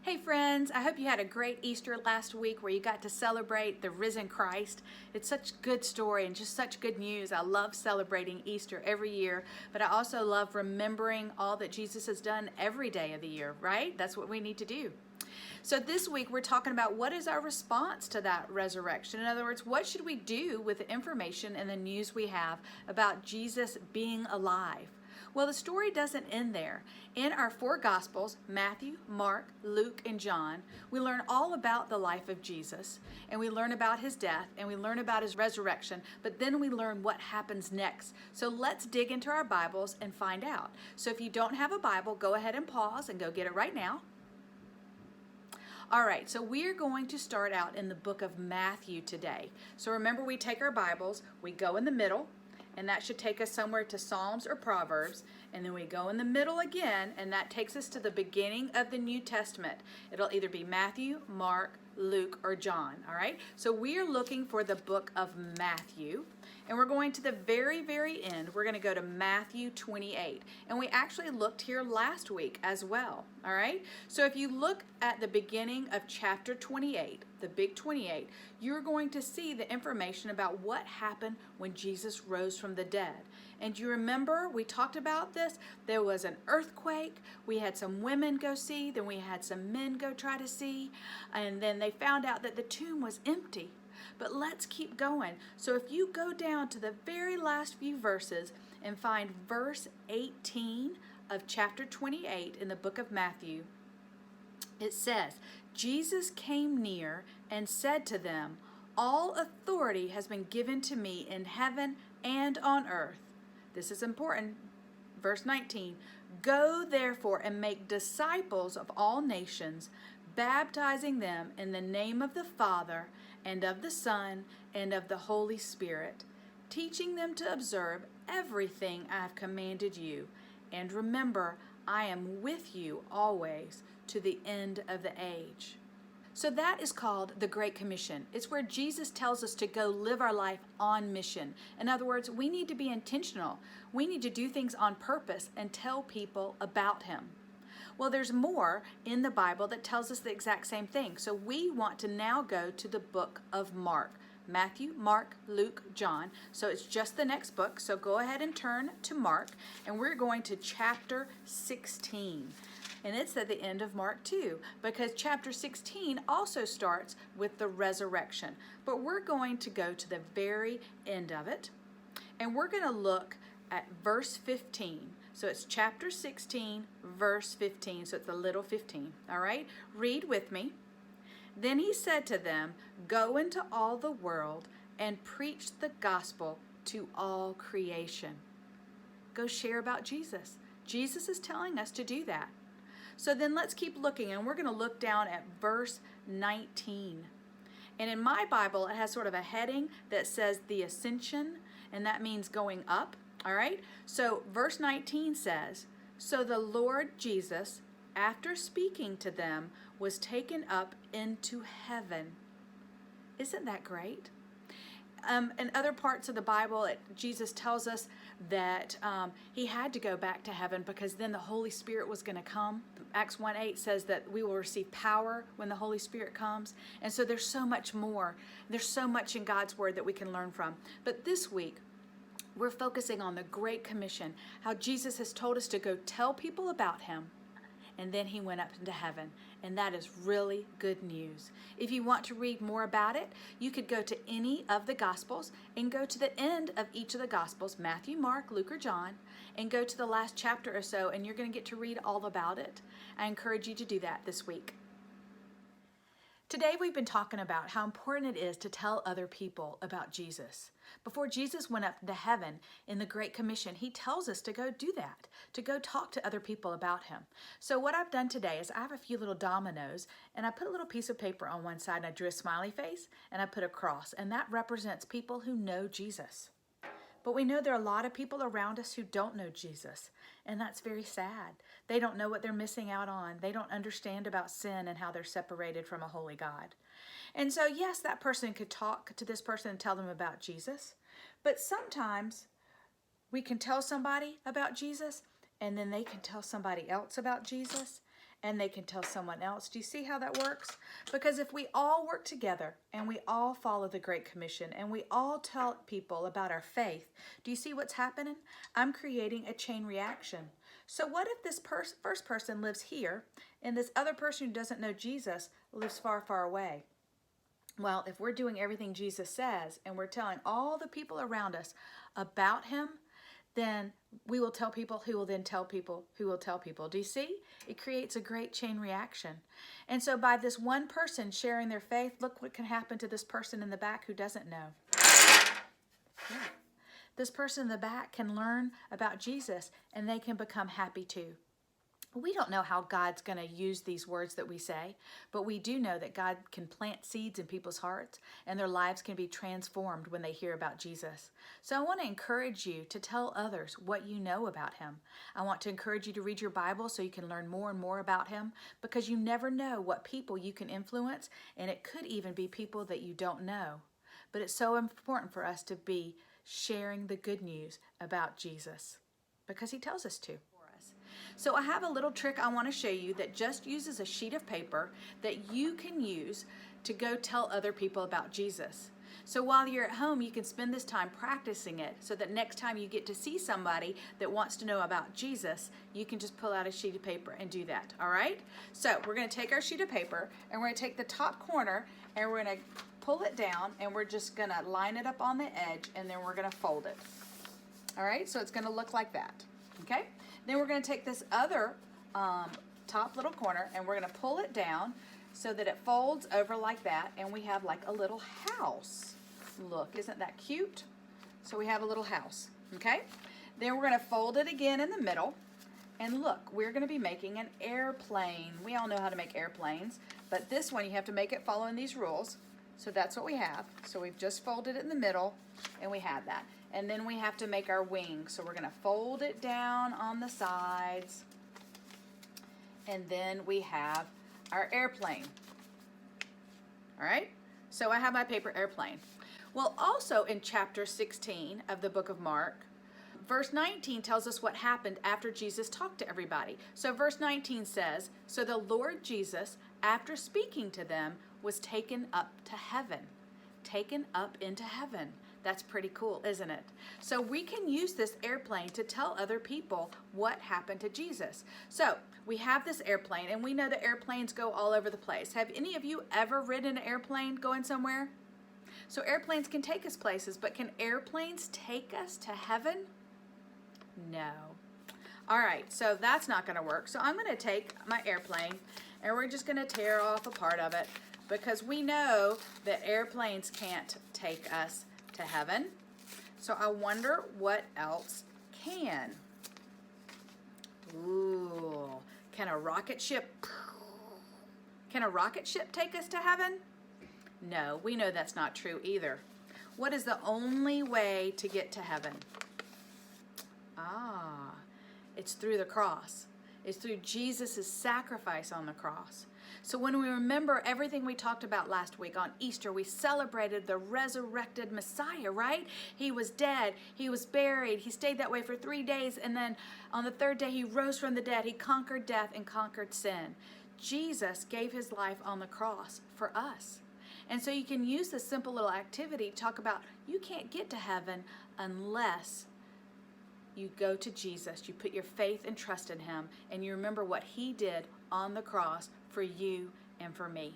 Hey friends, I hope you had a great Easter last week where you got to celebrate the risen Christ. It's such a good story and just such good news. I love celebrating Easter every year, but I also love remembering all that Jesus has done every day of the year, right? That's what we need to do. So this week we're talking about what is our response to that resurrection. In other words, what should we do with the information and the news we have about Jesus being alive? Well, the story doesn't end there. In our four Gospels, Matthew, Mark, Luke, and John, we learn all about the life of Jesus, and we learn about his death, and we learn about his resurrection, but then we learn what happens next. So let's dig into our Bibles and find out. So if you don't have a Bible, go ahead and pause and go get it right now. All right, so we're going to start out in the book of Matthew today. So remember, we take our Bibles, we go in the middle, and that should take us somewhere to Psalms or Proverbs, and then we go in the middle again, and that takes us to the beginning of the New Testament. It'll either be Matthew, Mark, Luke, or John, all right? So we are looking for the book of Matthew, and we're going to the very, very end. We're going to go to Matthew 28, and we actually looked here last week as well, all right? So if you look at the beginning of chapter 28, the big 28, you're going to see the information about what happened when Jesus rose from the dead. And you remember, we talked about this, there was an earthquake, we had some women go see, then we had some men go try to see, and then they found out that the tomb was empty. But let's keep going. So if you go down to the very last few verses and find verse 18 of chapter 28 in the book of Matthew, it says, Jesus came near and said to them, all authority has been given to me in heaven and on earth. This is important. Verse 19, go therefore and make disciples of all nations, baptizing them in the name of the Father and of the Son and of the Holy Spirit, teaching them to observe everything I have commanded you. And remember, I am with you always to the end of the age. So that is called the Great Commission. It's where Jesus tells us to go live our life on mission. In other words, we need to be intentional. We need to do things on purpose and tell people about him. Well, there's more in the Bible that tells us the exact same thing. So we want to now go to the book of Mark. Matthew, Mark, Luke, John. So it's just the next book. So go ahead and turn to Mark, and we're going to chapter 16. And it's at the end of Mark 2, because chapter 16 also starts with the resurrection. But we're going to go to the very end of it, and we're going to look at verse 15. So it's chapter 16, verse 15. So it's a little 15, all right? Read with me. Then he said to them, go into all the world and preach the gospel to all creation. Go share about Jesus. Jesus is telling us to do that. So then let's keep looking, and we're going to look down at verse 19. And in my Bible, it has sort of a heading that says the ascension, and that means going up, all right? So verse 19 says, so the Lord Jesus, after speaking to them, was taken up into heaven. Isn't that great? In other parts of the Bible, Jesus tells us that he had to go back to heaven because then the Holy Spirit was going to come. Acts 1:8 says that we will receive power when the Holy Spirit comes. And so there's so much more. There's so much in God's Word that we can learn from. But this week, we're focusing on the Great Commission, how Jesus has told us to go tell people about him, and then he went up into heaven. And that is really good news. If you want to read more about it, you could go to any of the Gospels and go to the end of each of the Gospels, Matthew, Mark, Luke, or John, and go to the last chapter or so, and you're going to get to read all about it. I encourage you to do that this week. Today we've been talking about how important it is to tell other people about Jesus. Before Jesus went up to heaven in the Great Commission, he tells us to go do that, to go talk to other people about him. So what I've done today is I have a few little dominoes, and I put a little piece of paper on one side, and I drew a smiley face, and I put a cross, and that represents people who know Jesus. But we know there are a lot of people around us who don't know Jesus, and that's very sad. They don't know what they're missing out on. They don't understand about sin and how they're separated from a holy God. And so, yes, that person could talk to this person and tell them about Jesus, but sometimes we can tell somebody about Jesus, and then they can tell somebody else about Jesus, and they can tell someone else. Do you see how that works? Because if we all work together and we all follow the Great Commission and we all tell people about our faith, do you see what's happening? I'm creating a chain reaction. So what if this first person lives here and this other person who doesn't know Jesus lives far, far away? Well, if we're doing everything Jesus says and we're telling all the people around us about him, then we will tell people who will then tell people who will tell people. Do you see? It creates a great chain reaction. And so by this one person sharing their faith, look what can happen to this person in the back who doesn't know. Yeah. This person in the back can learn about Jesus and they can become happy too. We don't know how God's going to use these words that we say, but we do know that God can plant seeds in people's hearts and their lives can be transformed when they hear about Jesus. So I want to encourage you to tell others what you know about him. I want to encourage you to read your Bible so you can learn more and more about him, because you never know what people you can influence, and it could even be people that you don't know. But it's so important for us to be sharing the good news about Jesus because he tells us to. So I have a little trick I want to show you that just uses a sheet of paper that you can use to go tell other people about Jesus. So while you're at home, you can spend this time practicing it so that next time you get to see somebody that wants to know about Jesus, you can just pull out a sheet of paper and do that, all right? So we're going to take our sheet of paper and we're going to take the top corner and we're going to pull it down and we're just going to line it up on the edge and then we're going to fold it. All right, so it's going to look like that, okay? Then we're going to take this other top little corner and we're going to pull it down so that it folds over like that, and we have like a little house. Look, isn't that cute? So we have a little house, okay? Then we're going to fold it again in the middle, and look, we're going to be making an airplane. We all know how to make airplanes, but this one you have to make it following these rules. So that's what we have. So we've just folded it in the middle and we have that. And then we have to make our wings. So we're going to fold it down on the sides. And then we have our airplane. All right? So I have my paper airplane. Well, also in chapter 16 of the book of Mark, verse 19 tells us what happened after Jesus talked to everybody. So verse 19 says, "So the Lord Jesus, after speaking to them, was taken up to heaven." Taken up into heaven. That's pretty cool, isn't it? So we can use this airplane to tell other people what happened to Jesus. So we have this airplane, and we know that airplanes go all over the place. Have any of you ever ridden an airplane going somewhere? So airplanes can take us places, but can airplanes take us to heaven? No. All right, so that's not going to work. So I'm going to take my airplane, and we're just going to tear off a part of it, because we know that airplanes can't take us to heaven. So I wonder what else can. Ooh, can a rocket ship take us to heaven? No, we know that's not true either. What is the only way to get to heaven? It's through the cross. It's through Jesus' sacrifice on the cross. So when we remember everything we talked about last week on Easter, we celebrated the resurrected Messiah, right? He was dead, he was buried, he stayed that way for 3 days, and then on the third day he rose from the dead. He conquered death and conquered sin. Jesus gave his life on the cross for us. And so you can use this simple little activity to talk about you can't get to heaven unless you go to Jesus, you put your faith and trust in him, and you remember what he did on the cross for you and for me.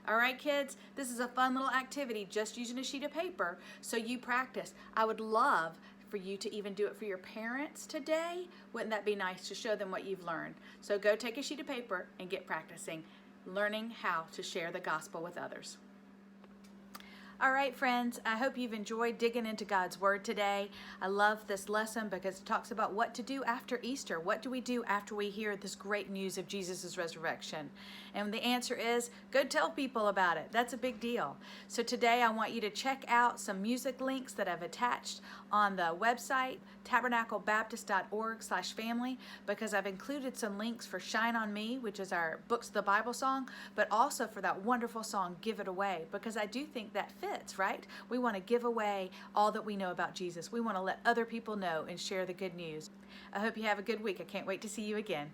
All right, kids, this is a fun little activity just using a sheet of paper so you practice. I would love for you to even do it for your parents today. Wouldn't that be nice to show them what you've learned? So go take a sheet of paper and get practicing, learning how to share the gospel with others. All right, friends, I hope you've enjoyed digging into God's Word today. I love this lesson because it talks about what to do after Easter. What do we do after we hear this great news of Jesus' resurrection? And the answer is, go tell people about it. That's a big deal. So today I want you to check out some music links that I've attached on the website, tabernaclebaptist.org/family, because I've included some links for Shine on Me, which is our Books of the Bible song, but also for that wonderful song, Give It Away, because I do think that fits, right? We want to give away all that we know about Jesus. We want to let other people know and share the good news. I hope you have a good week. I can't wait to see you again.